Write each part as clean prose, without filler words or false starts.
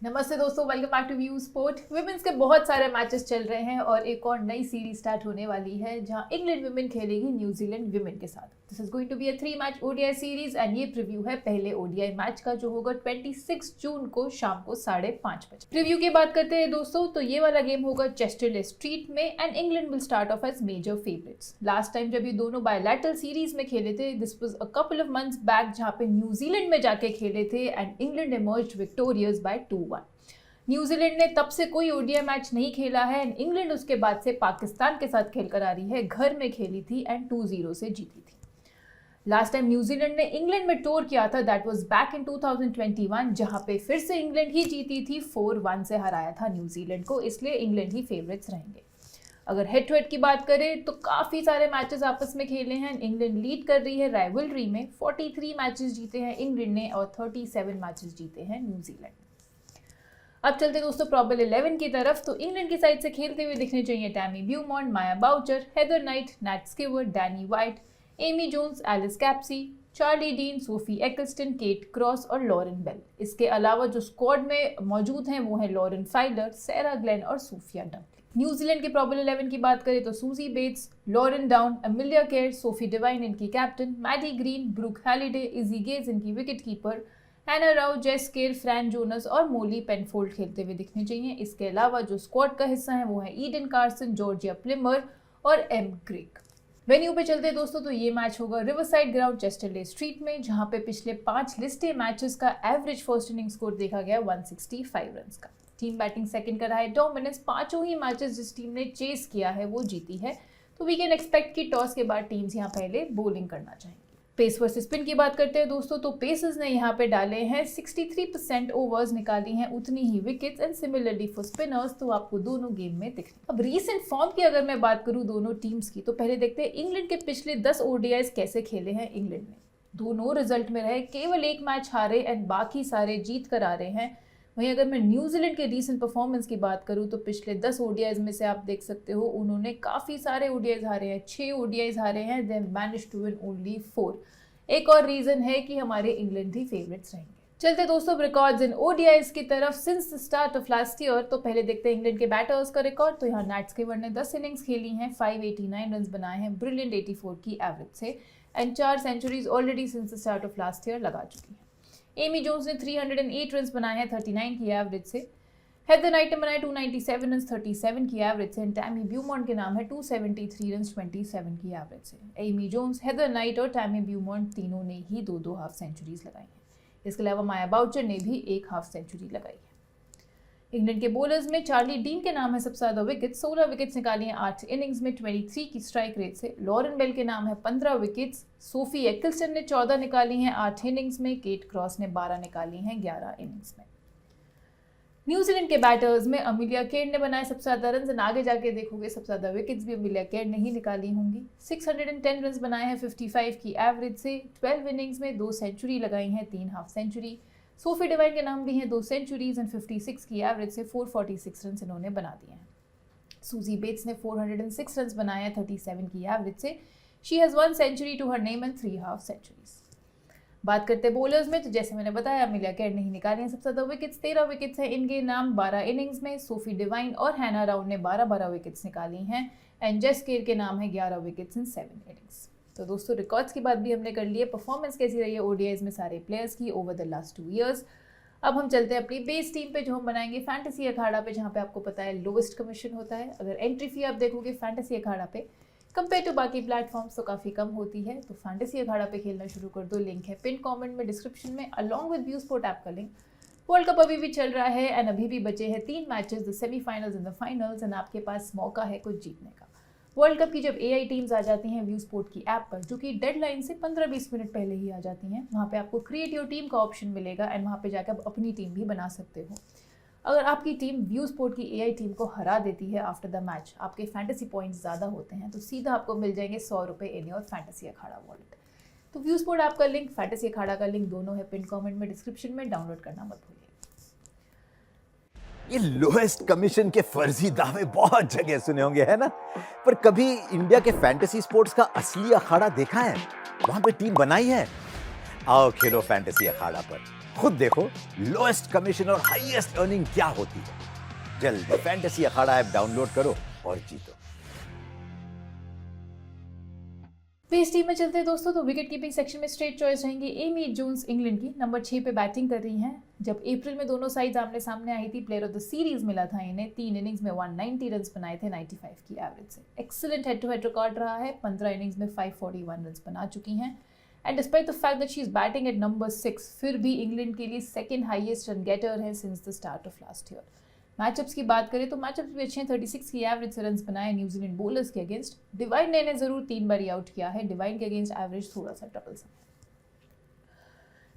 नमस्ते दोस्तों, welcome back to view sport. Women's के बहुत सारे मैचेस चल रहे हैं और एक और नई सीरीज स्टार्ट होने वाली है जहां इंग्लैंड विमेन खेलेगी न्यूजीलैंड विमेन के साथ। This is going to be a 3 match ODI series and ये प्रीव्यू है पहले ओडीआई मैच का जो होगा 26 जून को शाम को 5:30 बजे। प्रीव्यू की बात करते हैं दोस्तों, तो ये वाला गेम होगा चेस्टरले स्ट्रीट में and England will start of as major favourites. Last time जब ये दोनों बायलैटरल सीरीज में खेले थे, this was a couple of months back, जहां पे न्यूजीलैंड में जाके खेले थे and England emerged victorious bye 2-1। New Zealand ने तब से कोई ओडीआई मैच नहीं खेला है एंड इंग्लैंड उसके बाद से पाकिस्तान के साथ खेलकर आ रही है। घर में खेली थी एंड 2-0 से जीती थी। लास्ट टाइम न्यूजीलैंड ने इंग्लैंड में टूर किया था, दैट वाज बैक इन 2021, जहां पे फिर से इंग्लैंड ही जीती थी। 4-1 से हराया था न्यूजीलैंड को, इसलिए इंग्लैंड ही फेवरेट्स रहेंगे। अगर हेड टू हेड की बात करें तो काफ़ी सारे मैचेस आपस में खेले हैं। इंग्लैंड लीड कर रही है राइवलरी में, 43 मैचेस जीते हैं इंग्लैंड ने और 37 मैचेस जीते हैं न्यूजीलैंड। अब चलते दोस्तों प्रॉबल 11 की तरफ। तो इंग्लैंड की साइड से खेलते हुए दिखने चाहिए Tammy Beaumont, Maia Bouchier, Heather Knight, Nat Sciver, Danni Wyatt, Amy Jones, Alice Capsey, Charlie Dean, Sophie Ecclestone, Kate Cross और लॉरेन बेल। इसके अलावा जो स्क्वाड में मौजूद हैं वो हैं लॉरेन फाइलर, सैरा ग्लेन और सूफिया डंकली। न्यूजीलैंड के प्रॉबल 11 की बात करें तो Suzie Bates, Lauren Down, Amelia Kerr, Sophie Devine इनकी captain, Maddy Green, Brooke Halliday, Izzy Gaze इनकी विकेट कीपर, हैना राव, जेस केर, फ्रैन जोनस और मोली पेनफोल्ड खेलते हुए दिखने चाहिए। इसके अलावा जो स्क्वाड का हिस्सा है वो है ईडन कार्सन, जॉर्जिया प्लिमर और एम ग्रेग। वेन्यू पे चलते हैं दोस्तों, तो ये मैच होगा रिवरसाइड ग्राउंड चेस्टरले स्ट्रीट में, जहां पे पिछले 5 लिस्टे मैचेस का एवरेज फर्स्ट इनिंग स्कोर देखा गया 165 रन का। टीम बैटिंग सेकंड का रहा है डोमिनेंस। 5 ही मैचेस जिस टीम ने चेस किया है वो जीती है, तो वी कैन एक्सपेक्ट कि टॉस के बाद टीम्स यहाँ पहले बॉलिंग करना चाहेंगी। पेस वर्सेस स्पिन की बात करते हैं दोस्तों, तो पेसर्स ने यहाँ पे डाले हैं 63% ओवर्स, निकाली हैं उतनी ही wickets and similarly for spinners, तो आपको दोनों गेम में दिख। अब रीसेंट फॉर्म की अगर मैं बात करूँ दोनों टीम्स की, तो पहले देखते हैं इंग्लैंड के पिछले 10 ओडीआईज कैसे खेले हैं इंग्लैंड ने। दोनों रिजल्ट में रहे, केवल एक मैच हारे एंड बाकी सारे जीत कर आ रहे हैं। वहीं अगर मैं न्यूजीलैंड के रीसेंट परफॉर्मेंस की बात करूं तो पिछले 10 ओडीआईज में से आप देख सकते हो उन्होंने काफ़ी सारे ओडीआईज हारे हैं। 6 ओडीआईज हारे हैं, दे मैनेज्ड टू विन ओनली 4। एक और रीजन है कि हमारे इंग्लैंड ही फेवरेट्स रहेंगे। चलते दोस्तों रिकॉर्ड्स इन ओडीआईज की तरफ since the start of last year. तो पहले देखते हैं इंग्लैंड के बैटर्स का रिकॉर्ड। तो यहाँ नैट स्कीवर ने 10 इनिंग्स खेली हैं, 589 रन बनाए हैं ब्रिलियंट 84 की एवरेज से and 4 centuries already since the start of last year लगा चुकी हैं। एमी जोन्स ने 308 रन बनाए हैं 39 की एवरेज से। हेदर नाइट ने बनाए 297 रन 37 की एवरेज से। टैमी ब्यूमॉन्ट के नाम है 273 रन 27 की एवरेज से। एमी जोन्स, हेदर नाइट और टैमी ब्यूमॉन्ट तीनों ने ही 2-2 हाफ सेंचुरीज लगाई हैं। इसके अलावा माया बाउचर ने भी 1 हाफ सेंचुरी लगाई है। इंग्लैंड के बॉलर्स में चार्ली डीन के नाम है सबसे ज़्यादा विकेट, 16 विकेट्स निकाली हैं 8 इनिंग्स में 23 की स्ट्राइक रेट से। लॉरेन बेल के नाम है 15 विकेट्स। सोफी एक्लस्टन ने 14 निकाली हैं 8 इनिंग्स में। केट क्रॉस ने 12 निकाली हैं 11 इनिंग्स में। न्यूजीलैंड के बैटर्स में अमिलिया केयर ने बनाए सबसे ज़्यादा रन, आगे जाके देखोगे सबसे ज़्यादा विकेट्स भी अमिलिया केयर ने ही निकाली होंगी। 610 रन बनाए हैं 55 की एवरेज से। 12 इनिंग्स में 2 सेंचुरी लगाई हैं, 3 हाफ सेंचुरी। सोफी डिवाइन के नाम भी हैं 2 सेंचुरीज एंड 56 की एवरेज से 446 रन इन्होंने बना दिए हैं। सूजी बेट्स ने 406 रन बनाए हैं 37 की एवरेज से। She has 1 century to her name and 3 half centuries. बात करते हैं बॉलर्स में, तो जैसे मैंने बताया अमिलिया केयर ने ही निकाली हैं सबसे ज़्यादा विकेट्स, 13 विकेट्स हैं इनके नाम 12 इनिंग्स में। सोफी डिवाइन और हैना राव ने 12-12 विकेट्स निकाली हैं एंड जेस केयर के नाम है 11 विकेट्स इन 7 इनिंग्स। तो दोस्तों रिकॉर्ड्स की बात भी हमने कर ली है, परफॉर्मेंस कैसी रही है ओडीआईज में सारे प्लेयर्स की ओवर द लास्ट 2 ईयर्स। अब हम चलते हैं अपनी बेस टीम पे जो हम बनाएंगे फैंटेसी अखाड़ा पे, जहाँ पे आपको पता है लोवेस्ट कमीशन होता है। अगर एंट्री फी आप देखोगे फैंटेसी अखाड़ा पे कंपेयर टू बाकी प्लेटफॉर्म्स तो काफ़ी कम होती है। तो फैंटेसी अखाड़ा पे खेलना शुरू कर दो, लिंक है पिन कमेंट में डिस्क्रिप्शन में along with view sport app का लिंक। वर्ल्ड कप अभी भी चल रहा है एंड अभी भी बचे हैं 3 matches, the semifinals and the finals, and आपके पास मौका है कुछ जीतने का। वर्ल्ड कप की जब एआई टीम्स आ जाती हैं व्यू स्पोर्ट की ऐप पर, जो कि डेडलाइन से 15-20 मिनट पहले ही आ जाती हैं, वहाँ पे आपको क्रिएट योर टीम का ऑप्शन मिलेगा एंड वहाँ पे जाकर आप अपनी टीम भी बना सकते हो। अगर आपकी टीम व्यू स्पोर्ट की एआई टीम को हरा देती है आफ्टर द मैच, आपके फैंटेसी पॉइंट्स ज़्यादा होते हैं, तो सीधा आपको मिल जाएंगे 100 रुपये in your fantasy Akhara wallet. तो व्यू स्पोर्ट ऐप का लिंक, फैंटेसी अखाड़ा का लिंक दोनों है पिन कमेंट में डिस्क्रिप्शन में, डाउनलोड करना मत भूलिए। ये लोएस्ट कमीशन के फर्जी दावे बहुत जगह सुने होंगे, है ना? पर कभी इंडिया के फैंटेसी स्पोर्ट्स का असली अखाड़ा देखा है? वहां पे टीम बनाई है? आओ खेलो फैंटेसी अखाड़ा पर। खुद देखो लोएस्ट कमीशन और हाईएस्ट अर्निंग क्या होती है। जल्दी फैंटेसी अखाड़ा ऐप डाउनलोड करो और जीतो। पेस टीम में चलते हैं दोस्तों, तो विकेट कीपिंग सेक्शन में स्ट्रेट चॉइस रहेंगी एमी जोन्स इंग्लैंड की, नंबर 6 पे बैटिंग कर रही हैं। जब अप्रैल में दोनों साइड आमने सामने आई थी, प्लेयर ऑफ द सीरीज मिला था इन्हें। 3 इनिंग्स में 190 रन बनाए थे 95 की एवरेज से। Excellent head to head record रहा है। 15 इनिंग्स में 541 रन बना चुकी हैं। And despite the fact that she is batting at number 6, फिर भी इंग्लैंड के लिए सेकेंड हाईएस्ट रन गेटर है since the start of last year. Matchups की बात करें तो मैचअप्स भी अच्छे हैं। 36 की एवरेज से रन बनाए न्यूजीलैंड बोलर्स के अगेंस्ट। डिवाइन ने इन्हें जरूर 3 बार आउट किया है। डिवाइन के अगेंस्ट एवरेज थोड़ा सा ट्रबलसम है।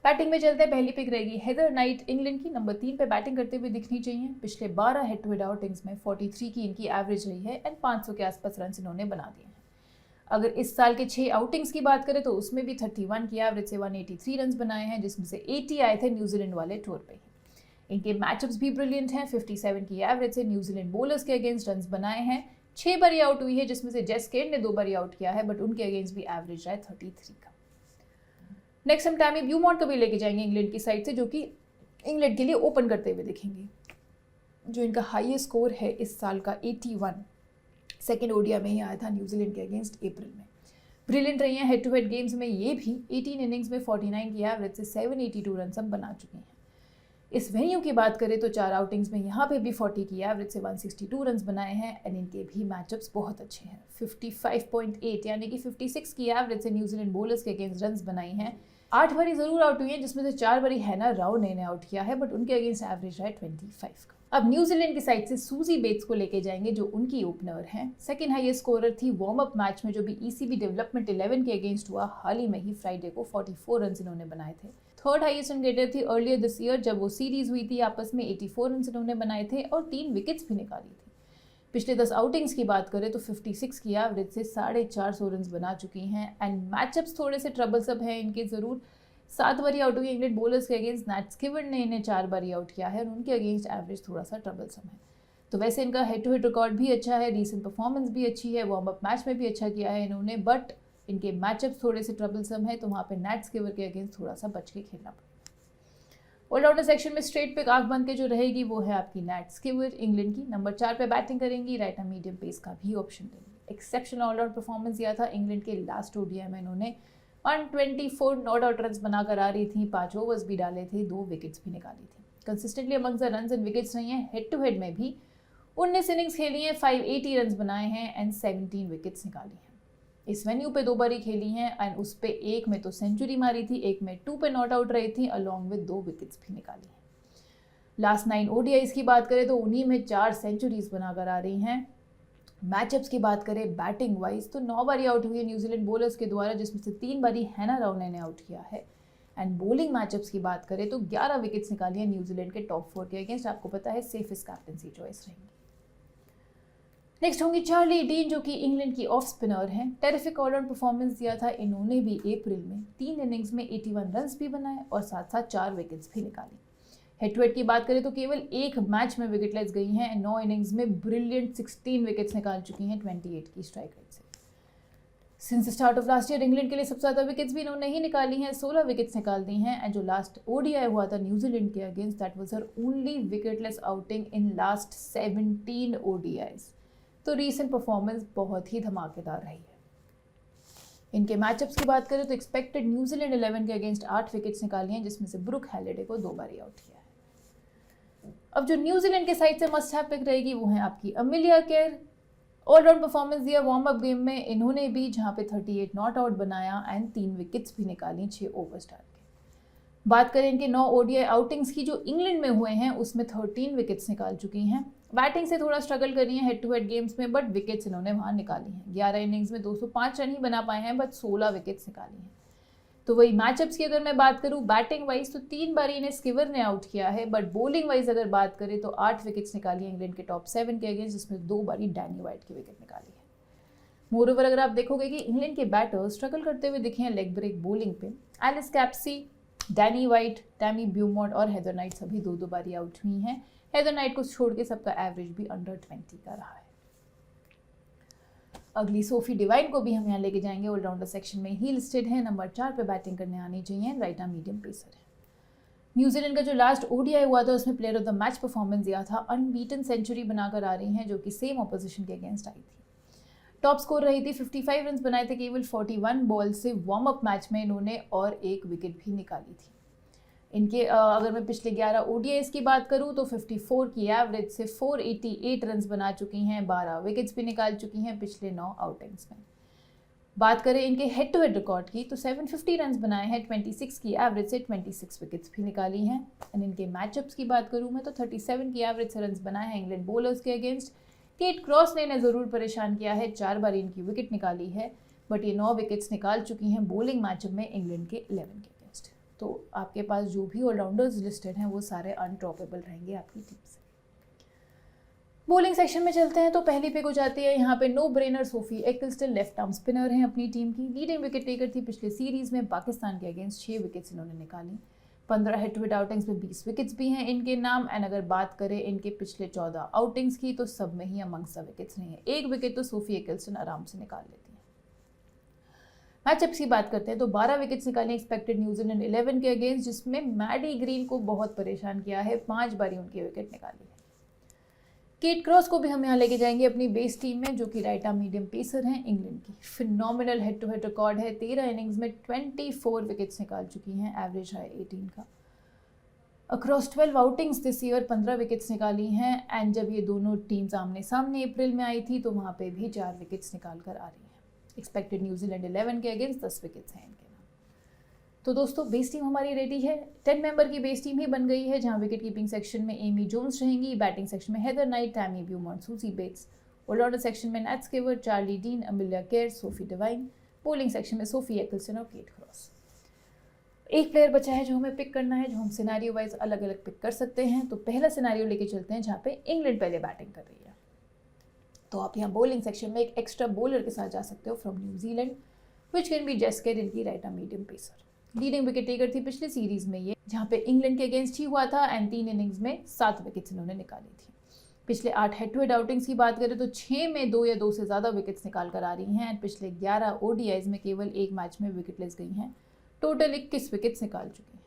बैटिंग में चलते हैं, पहली पिक रहेगी हेदर नाइट इंग्लैंड की, नंबर 3 पे बैटिंग करते हुए दिखनी चाहिए। पिछले 12 हेड टू हेड आउटिंग्स में 43 की इनकी एवरेज रही है एंड 500 के आसपास रन इन्होंने बना दिए हैं। अगर इस साल के 6 आउटिंग्स की बात करें तो उसमें भी 31 की एवरेज से 183 रन बनाए हैं, जिसमें से 80 आए थे न्यूजीलैंड वाले टूर पे ही। इनके मैचअप्स भी ब्रिलियंट हैं। 57 की एवरेज से न्यूजीलैंड बोलर्स के अगेंस्ट रन बनाए हैं। 6 बार आउट हुई है, जिसमें से जेस केड ने 2 बार आउट किया है, बट उनके अगेंस्ट भी एवरेज है 33 का। नेक्स्ट हम टैमी ब्यूमॉन्ट को भी लेके जाएंगे इंग्लैंड की साइड से, जो कि इंग्लैंड के लिए ओपन करते हुए दिखेंगे। जो इनका हाईएस्ट स्कोर है इस साल का 81, सेकेंड ओडिया में ही आया था न्यूजीलैंड के अगेंस्ट अप्रैल में। ब्रिलियंट रही हैं हेड टू हेड गेम्स में ये भी। 18 इनिंग्स में 49 की एवरेज से 782 रन सब बना चुकी हैं। इस वेन्यू की बात करें तो 4 आउटिंग्स में यहाँ पे भी 40 की एवरेज से 162 रन बनाए हैं एंड इनके भी मैचअप्स बहुत अच्छे हैं। 55.8 यानी कि 56 की एवरेज से न्यूजीलैंड बोलर्स के अगेंस्ट रन बनाई हैं। 8 बारी जरूर आउट हुई हैं, जिसमें से 4 बारी हैना राव ने आउट किया है, बट उनके अगेंस्ट एवरेज है 25 का। अब न्यूजीलैंड की साइड से सूजी बेट्स को लेके जाएंगे, जो उनकी ओपनर हैं। सेकंड हाईएस्ट स्कोरर थी वार्म अप मैच में, जो भी ईसीबी डेवलपमेंट 11 के अगेंस्ट हुआ हाल ही में ही फ्राइडे को। 44 रन इन्होंने बनाए थे। थर्ड हाईएस्ट रन गेटर थी अर्लियर दिस ईयर, जब वो सीरीज हुई थी आपस में। 84 रन इन्होंने बनाए थे और 3 विकेट्स भी निकाली थी। पिछले 10 आउटिंग्स की बात करें तो 56 की एवरेज से 450 रन बना चुकी हैं एंड मैचअप्स थोड़े से ट्रबलसम हैं इनके जरूर। 7 बारी आउट हुई इंग्लैंड बोलर्स के अगेंस्ट। नैट स्किवर ने इन्हें 4 बारी आउट किया है और उनके अगेंस्ट एवरेज थोड़ा सा ट्रबलसम है। तो वैसे इनका हेड टू हेड रिकॉर्ड भी अच्छा है, रीसेंट परफॉर्मेंस भी अच्छी है, वार्म अप मैच में भी अच्छा किया है इन्होंने, बट इनके मैचअप्स थोड़े से ट्रबलसम है, तो वहाँ पे नैट स्किवर के अगेंस्ट थोड़ा सा बच के खेलना पड़ेगा। ऑलराउंडर सेक्शन में स्ट्रेट पे आंख बंद के जो रहेगी वो है आपकी नैट स्किवर इंग्लैंड की, नंबर 4 पे बैटिंग करेंगी। राइट आर्म मीडियम पेस का भी ऑप्शन देंगी। एक्सेप्शनल ऑलराउंड परफॉर्मेंस दिया था इंग्लैंड के लास्ट ओडीआई में। इन्होंने 124 नॉट आउट रन बनाकर आ रही थी, 5 ओवर्स भी डाले थे, 2 विकेट्स भी निकाली थी। Consistently among the run and wickets रही हैं। हेड टू हेड में भी 19 इनिंग्स खेली हैं, 580 रन बनाए हैं एंड 17 विकेट्स निकाली हैं। इस वेन्यू पे 2 बारी खेली हैं एंड उस पे एक में तो सेंचुरी मारी थी, एक में 2 पे नॉट आउट रही थी, अलॉन्ग विद 2 विकेट्स भी निकाली हैं। लास्ट 9 ओडीआईज की बात करें तो उन्हीं में 4 सेंचुरीज बनाकर आ रही हैं। मैचअप्स की बात करें बैटिंग वाइज तो 9 बारी आउट हुई है न्यूजीलैंड बोलर्स के द्वारा, जिसमें से 3 बारी हैना राव ने आउट किया है। एंड बॉलिंग मैचअप्स की बात करें तो 11 विकेट्स निकाली है न्यूजीलैंड के टॉप 4 के अगेंस्ट। आपको पता है सेफेस्ट कैप्टनसी चॉइस रहेंगी। नेक्स्ट होंगी चार्ली डीन, जो कि इंग्लैंड की ऑफ स्पिनर हैं। टेरिफिक ऑलराउंड परफॉर्मेंस दिया था इन्होंने भी अप्रैल में। 3 इनिंग्स में 81 रन भी बनाए और साथ साथ 4 विकेट्स भी निकाली। हेड टू हेड की बात करें तो केवल एक मैच में विकेटलेस गई हैं। 9 इनिंग्स में ब्रिलियंट 16 विकेट्स निकाल चुकी हैं 28 की स्ट्राइक रेट से। Since start of last year England के लिए सबसे ज़्यादा विकेट्स भी इन्होंने ही निकाली हैं, 16 विकेट्स निकाल दी हैं। एंड जो लास्ट ओडीआई हुआ था न्यूजीलैंड के against, that was her only wicketless outing in last 17 ODIs. तो रीसेंट परफॉर्मेंस बहुत ही धमाकेदार रही है। इनके मैचअप्स की बात करें तो एक्सपेक्टेड न्यूजीलैंड 11 के अगेंस्ट 8 विकेट्स निकाली हैं, जिसमें से ब्रुक हैलिडे को 2 बार आउट किया है। अब जो न्यूजीलैंड के साइड से मस्ट हैव पिक रहेगी वो है आपकी अमिलिया केयर। ऑलराउंड परफॉर्मेंस दिया वार्म अप गेम में इन्होंने भी, जहां पे 38 नॉट आउट बनाया एंड 3 विकेट्स भी निकाली 6 ओवर्स डाल के। बात करें इनके 9 ओडीआई आउटिंग्स की जो इंग्लैंड में हुए हैं, उसमें 13 विकेट्स निकाल चुकी हैं। बैटिंग से थोड़ा स्ट्रगल करी है हेड टू हेड गेम्स में, बट विकेट्स इन्होंने वहाँ निकाली हैं। 11 इनिंग्स में 205 रन ही बना पाए हैं, बट 16 विकेट्स निकाली हैं। तो वही मैचअप्स की अगर मैं बात करूँ बैटिंग वाइज तो 3 बार इन्हें स्किवर ने आउट किया है, बट बॉलिंग वाइज अगर बात करें तो 8 विकेट्स निकाली है इंग्लैंड के टॉप 7 के अगेंस्ट, जिसमें 2 बारी डैनी वाइट की विकेट निकाली है। मोरओवर अगर आप देखोगे कि इंग्लैंड के बैटर्स स्ट्रगल करते हुए दिखे हैं लेग ब्रेक बॉलिंग पे। Alice Capsey, Danni Wyatt, Tammy Beaumont और हेदर नाइट सभी 2 बारी आउट हुई हैं। हेदर नाइट को छोड़ के सबका एवरेज भी अंडर 20 का रहा है। अगली सोफी डिवाइन को भी हम यहाँ लेके जाएंगे। ऑलराउंडर सेक्शन में ही लिस्टेड है, नंबर 4 पे बैटिंग करने आनी चाहिए, राइट आर्म मीडियम पेसर है। न्यूजीलैंड का जो लास्ट ओडीआई हुआ था उसमें player of the match performance दिया था। अनबीटन सेंचुरी बनाकर आ रही हैं जो कि सेम ऑपोजिशन के अगेंस्ट आई थी। टॉप स्कोर रही थी, 55 रन बनाए थे केवल 41 बॉल से। वार्म अप मैच में इन्होंने और एक विकेट भी निकाली थी। इनके अगर मैं पिछले 11 ओडीआईज की बात करूं तो 54 की एवरेज से 488 रन बना चुकी हैं, 12 विकेट्स भी निकाल चुकी हैं पिछले 9 आउटिंग्स में। बात करें इनके हेड टू हेड रिकॉर्ड की तो 750 रन बनाए हैं, 26 की एवरेज से 26 विकेट्स भी निकाली हैं। एंड इनके मैचअप्स की बात करूं मैं तो 37 की एवरेज से रन बनाए हैं इंग्लैंड बॉलर्स के अगेंस्ट। केट क्रॉस ने इन्हें ज़रूर परेशान किया है, 4 बार इनकी विकेट निकाली है, बट ये 9 विकेट्स निकाल चुकी हैं बॉलिंग मैचअप में इंग्लैंड के 11 के अगेंस्ट। तो आपके पास जो भी ऑलराउंडर्स लिस्टेड हैं वो सारे अनड्रॉपेबल रहेंगे आपकी टीम से। बॉलिंग सेक्शन में चलते हैं तो पहली पिक हो जाती है यहाँ पे no brainer Sophie Ecclestone, left arm spinner हैं अपनी टीम की। लीडिंग विकेट टेकर थी पिछले सीरीज में पाकिस्तान के अगेंस्ट, 6 विकेट्स इन्होंने निकाली। 15 हेड टू हेड आउटिंग्स में 20 विकेट्स भी हैं इनके नाम। एंड अगर बात करें इनके पिछले 14 आउटिंग्स की तो सब में ही अमंगस्ट विकेट्स नहीं है। एक विकेट तो सोफी एकिल्स्टन आराम से निकाल लेती है। मैचअप्स की बात करते हैं तो 12 विकेट्स निकाले एक्सपेक्टेड न्यूजीलैंड 11 के अगेंस्ट, जिसमें मैडी ग्रीन को बहुत परेशान किया है, 5 बारी उनकी विकेट निकाली है। केट क्रॉस को भी हम यहाँ लेके जाएंगे अपनी बेस टीम में, जो कि राइट आर्म मीडियम पेसर हैं इंग्लैंड की। Phenomenal head to head record है, 13 इनिंग्स में 24 विकेट्स निकाल चुकी हैं, एवरेज है 18 का। Across 12 outings this year 15 wickets निकाली हैं। एंड जब ये दोनों टीम्स आमने सामने अप्रैल में आई थी तो वहाँ पे भी 4 विकेट्स निकाल कर आ रही हैं। एक्सपेक्टेड न्यूजीलैंड 11 के अगेंस्ट 10 विकेट्स हैं इनके नाम। तो दोस्तों बेस टीम हमारी रेडी है। 10 मेंबर की बेस टीम ही बन गई है, जहां विकेट कीपिंग सेक्शन में एमी जोन्स रहेंगी, बैटिंग सेक्शन में Heather Knight, Tammy Beaumont, Suzie Bates, allrounder section में Nat Sciver, Charlie Dean, Amelia Kerr, Sophie Devine, bowling section में सोफी एकिल्सन और केट क्रॉस। एक प्लेयर बचा है जो हमें पिक करना है, जो हम सिनेरियो वाइज अलग अलग पिक कर सकते हैं। तो पहला सिनेरियो लेके चलते हैं जहाँ पे इंग्लैंड पहले बैटिंग कर रही है। तो आप यहाँ बॉलिंग सेक्शन में एक एक्स्ट्रा बॉलर के साथ जा सकते हो from New Zealand, which can be जेस केर, इनकी right arm medium pacer. Leading wicket taker थी पिछली सीरीज में ये, जहाँ पे इंग्लैंड के अगेंस्ट ही हुआ था। एंड 3 इनिंग्स में 7 विकेट्स इन्होंने निकाली थी। पिछले 8 हेड टू हेड आउटिंग्स की बात करें तो 6 में 2 या 2 से ज़्यादा विकेट्स निकाल कर आ रही हैं। एंड पिछले 11 ओडीआईज में केवल एक मैच में विकेटलेस गई हैं। टोटल 21 विकेट्स निकाल चुकी हैं।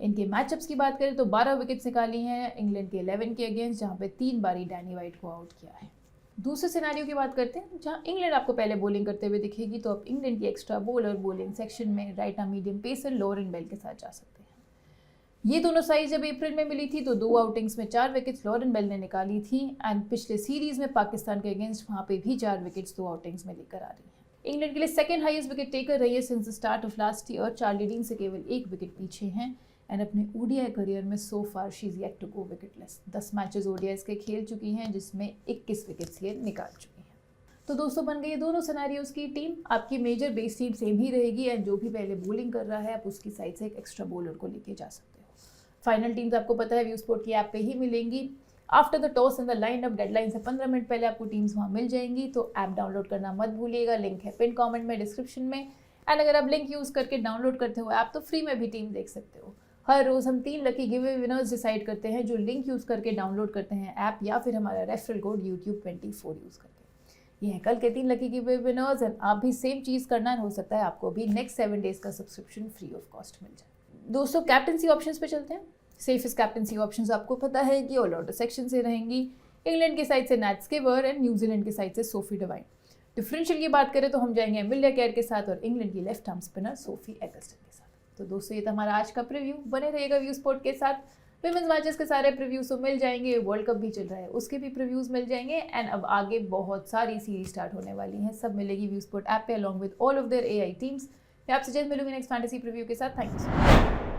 इनके मैचअप्स की बात करें तो 12 विकेट्स निकाली हैं इंग्लैंड के 11 के अगेंस्ट, जहाँ पे 3 बारी डैनी वाइट को आउट किया है। दूसरे सिनेरियो की बात करते हैं जहां इंग्लैंड आपको पहले बॉलिंग करते हुए दिखेगी। तो आप इंग्लैंड की एक्स्ट्रा बॉलर बॉलिंग सेक्शन में right arm medium pacer Lauren Bell के साथ जा सकते हैं। ये दोनों साइज जब अप्रैल में मिली थी तो 2 आउटिंग्स में 4 विकेट्स लॉरेन बेल ने निकाली थी। एंड पिछले सीरीज में पाकिस्तान के अगेंस्ट वहाँ पे भी 4 विकेट्स 2 आउटिंग्स में लेकर आ रही है। इंग्लैंड के लिए सेकंड हाईएस्ट विकेट टेकर रही है since the start of last year. Charlie dean से केवल 1 विकेट पीछे हैं। एंड अपने ओडीआई करियर में so far she is yet to go wicketless. 10 matches ODIs के खेल चुकी हैं, जिसमें 21 विकेट्स ये निकाल चुकी हैं। तो दोस्तों बन गई दोनों सिनेरियोज की टीम। आपकी मेजर बेस टीम सेम ही रहेगी। एंड जो भी पहले बॉलिंग कर रहा है आप उसकी साइड से एक एक्स्ट्रा बॉलर को लेके जा सकते हो। फाइनल टीम्स आपको पता है व्यू स्पोर्ट की ऐप पे ही मिलेंगी। After the toss and the line up deadline से 15 मिनट पहले आपको टीम्स वहाँ मिल जाएंगी। तो ऐप डाउनलोड करना मत भूलिएगा, लिंक है पिन कॉमेंट में, डिस्क्रिप्शन में। एंड अगर आप लिंक यूज़ करके डाउनलोड करते हो ऐप तो फ्री में भी टीम देख सकते हो। हर रोज़ हम 3 लकी गिवे विनर्स डिसाइड करते हैं जो लिंक यूज़ करके डाउनलोड करते हैं ऐप, या फिर हमारा रेफरल कोड YouTube 24 यूज़ करके। ये है कल के 3 लकी गिवे विनर्स। एंड आप भी सेम चीज़ करना, हो सकता है आपको भी नेक्स्ट 7 डेज का सब्सक्रिप्शन फ्री ऑफ कॉस्ट मिल जाए। दोस्तों कैप्टनसी ऑप्शंस पे चलते हैं। सेफेस्ट कैप्टनसी ऑप्शंस आपको पता है कि ऑलराउंडर सेक्शन से रहेंगी। इंग्लैंड की साइड से नैट स्किवर एंड न्यूजीलैंड की साइड से सोफी डिवाइन। डिफरेंशियल की बात करें तो हम जाएंगे अमिलिया केयर के साथ और इंग्लैंड की लेफ्ट आर्म स्पिनर सोफी एकिल्स्टन के साथ। तो दोस्तों ये था हमारा आज का प्रीव्यू। बने रहिएगा व्यू स्पोर्ट के साथ। विमेंस मैचेस के सारे प्रीव्यूज तो मिल जाएंगे, वर्ल्ड कप भी चल रहा है उसके भी प्रीव्यूज मिल जाएंगे। एंड अब आगे बहुत सारी सीरीज स्टार्ट होने वाली हैं, सब मिलेगी व्यू स्पोर्ट ऐप पे along with all of their AI teams. मैं आपसे जल्द मिलूंगी नेक्स्ट फैंटेसी प्रीव्यू के साथ। Thank you so much.